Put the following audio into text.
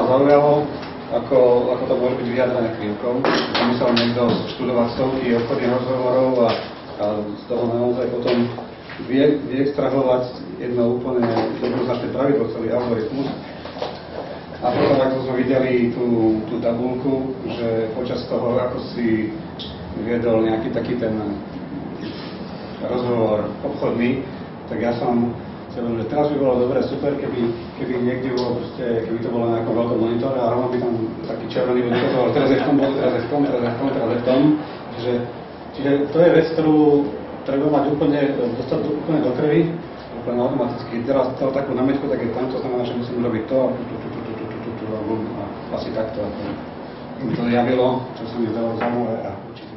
zaujalo, ako to môže byť vyjadrené krivkou. Musel niekto študovať stovky obchodných rozhovorov a z toho naozaj potom vyextrahovať jedno úplne jednoznačné pravidlo, celý algoritmus. A potom, ako sme videli tú tabuľku, že počas toho, ako si viedol nejaký taký ten rozhovor obchodný, tak ja som chcel, že teraz by bolo dobre, super, keby niekde bolo proste, keby to bolo na nejakom veľkom monitore a rovno by tam taký červený bod ukazoval, teraz je v tom, teraz je v tom, teraz je v tom, teraz je v tom. Čiže to je vec, ktorú treba mať úplne, dostať úplne do krvi, úplne automaticky. Teraz dal takú námietku, tak je tam, to znamená, že musím robiť to a asi takto. To javilo, čo sa mi zdalo zaujímavé a určite